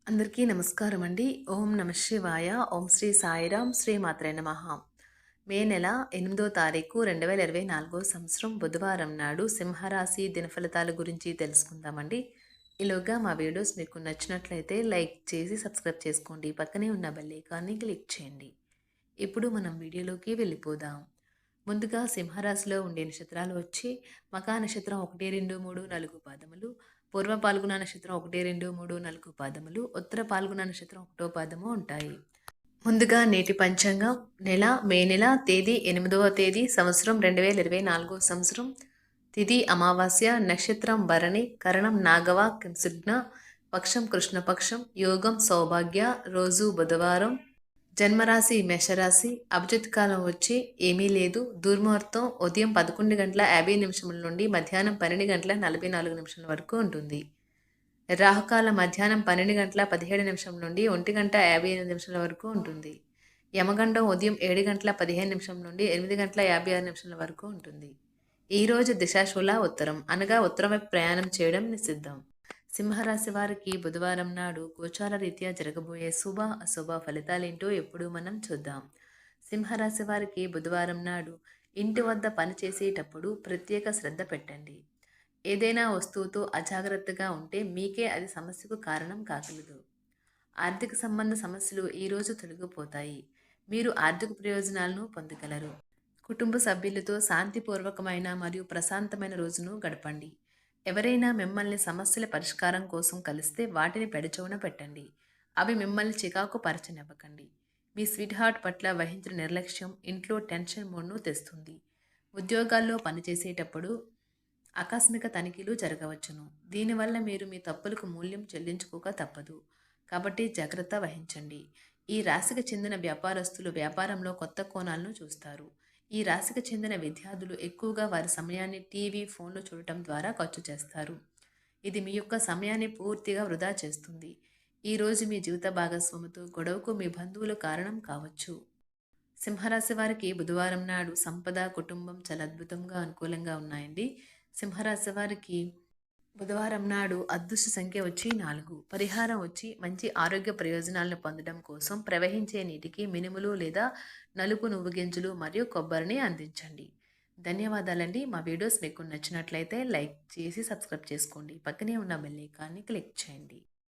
అందరికీ నమస్కారం అండి. ఓం నమ శివాయ. ఓం శ్రీ సాయిరాం. శ్రీ మాత్రే నమః. మే నెల 8వ తారీఖు 2024 సంవత్సరం బుధవారం నాడు సింహరాశి దినఫలితాల గురించి తెలుసుకుందామండి. ఈలోగా మా వీడియోస్ మీకు నచ్చినట్లయితే లైక్ చేసి సబ్స్క్రైబ్ చేసుకోండి. పక్కనే ఉన్న బెల్ ఐకాన్ని క్లిక్ చేయండి. ఇప్పుడు మనం వీడియోలోకి వెళ్ళిపోదాం. ముందుగా సింహరాశిలో ఉండే నక్షత్రాలు వచ్చి మకా నక్షత్రం 1, 2, 3, 4 పాదములు, పూర్వ పాల్గుణ నక్షత్రం 1, 2, 3, 4 పాదములు, ఉత్తర పాల్గుణ నక్షత్రం 1వ పాదము ఉంటాయి. ముందుగా నేటి పంచాంగం మే నెల తేదీ 8వ తేదీ సంవత్సరం 2024 సంవత్సరం తిథి అమావాస్య నక్షత్రం భరణి కరణం నాగవ కింసుగ్న పక్షం కృష్ణపక్షం యోగం సౌభాగ్య రోజు బుధవారం జన్మరాశి మేషరాశి అభిజిత్ కాలం వచ్చి ఏమీ లేదు. దుర్ముహూర్తం ఉదయం 11:50 నుండి మధ్యాహ్నం 12:44 వరకు ఉంటుంది. రాహుకాలం మధ్యాహ్నం 12:17 నుండి 1:55 వరకు ఉంటుంది. యమగండం ఉదయం 7:15 నుండి 8:56 వరకు ఉంటుంది. ఈరోజు దిశాశూల ఉత్తరం అనగా ఉత్తరం వైపు ప్రయాణం చేయడం నిషిద్ధం. సింహరాశి వారికి బుధవారం నాడు గోచార రీత్యా జరగబోయే శుభ అశుభ ఫలితాలేంటో ఎప్పుడు మనం చూద్దాం. సింహరాశి వారికి బుధవారం నాడు ఇంటి వద్ద పని చేసేటప్పుడు ప్రత్యేక శ్రద్ధ పెట్టండి. ఏదైనా వస్తువుతో అజాగ్రత్తగా ఉంటే మీకే అది సమస్యకు కారణం కాగలదు. ఆర్థిక సంబంధ సమస్యలు ఈరోజు తొలగిపోతాయి. మీరు ఆర్థిక ప్రయోజనాలను పొందగలరు. కుటుంబ సభ్యులతో శాంతిపూర్వకమైన మరియు ప్రశాంతమైన రోజును గడపండి. ఎవరైనా మిమ్మల్ని సమస్యల పరిష్కారం కోసం కలిస్తే వాటిని పెడచెవున పెట్టండి. అవి మిమ్మల్ని చికాకు పరచనివ్వకండి. మీ స్వీట్ హార్ట్ పట్ల వహించిన నిర్లక్ష్యం ఇంట్లో టెన్షన్ మూడ్ను తెస్తుంది. ఉద్యోగాల్లో పనిచేసేటప్పుడు ఆకస్మిక తనిఖీలు జరగవచ్చును. దీనివల్ల మీరు మీ తప్పులకు మూల్యం చెల్లించుకోక తప్పదు. కాబట్టి జాగ్రత్త వహించండి. ఈ రాశికి చెందిన వ్యాపారస్తులు వ్యాపారంలో కొత్త కోణాలను చూస్తారు. ఈ రాశికి చెందిన విద్యార్థులు ఎక్కువగా వారి సమయాన్ని టీవీ, ఫోన్లు చూడటం ద్వారా ఖర్చు చేస్తారు. ఇది మీ యొక్క సమయాన్ని పూర్తిగా వృధా చేస్తుంది. ఈరోజు మీ జీవిత భాగస్వామితో గొడవకు మీ బంధువులు కారణం కావచ్చు. సింహరాశి వారికి బుధవారం నాడు సంపద, కుటుంబం చాలా అద్భుతంగా అనుకూలంగా ఉన్నాయండి. సింహరాశి వారికి బుధవారం నాడు అదృష్ట సంఖ్య వచ్చి 4. పరిహారం వచ్చి మంచి ఆరోగ్య ప్రయోజనాలను పొందడం కోసం ప్రవహించే నీటికి మినుములు లేదా నలుపు నువ్వు గింజలు మరియు కొబ్బరిని అందించండి. ధన్యవాదాలండి. మా వీడియోస్ మీకు నచ్చినట్లయితే లైక్ చేసి సబ్స్క్రైబ్ చేసుకోండి. పక్కనే ఉన్న బెల్ ఐకాన్ని క్లిక్ చేయండి.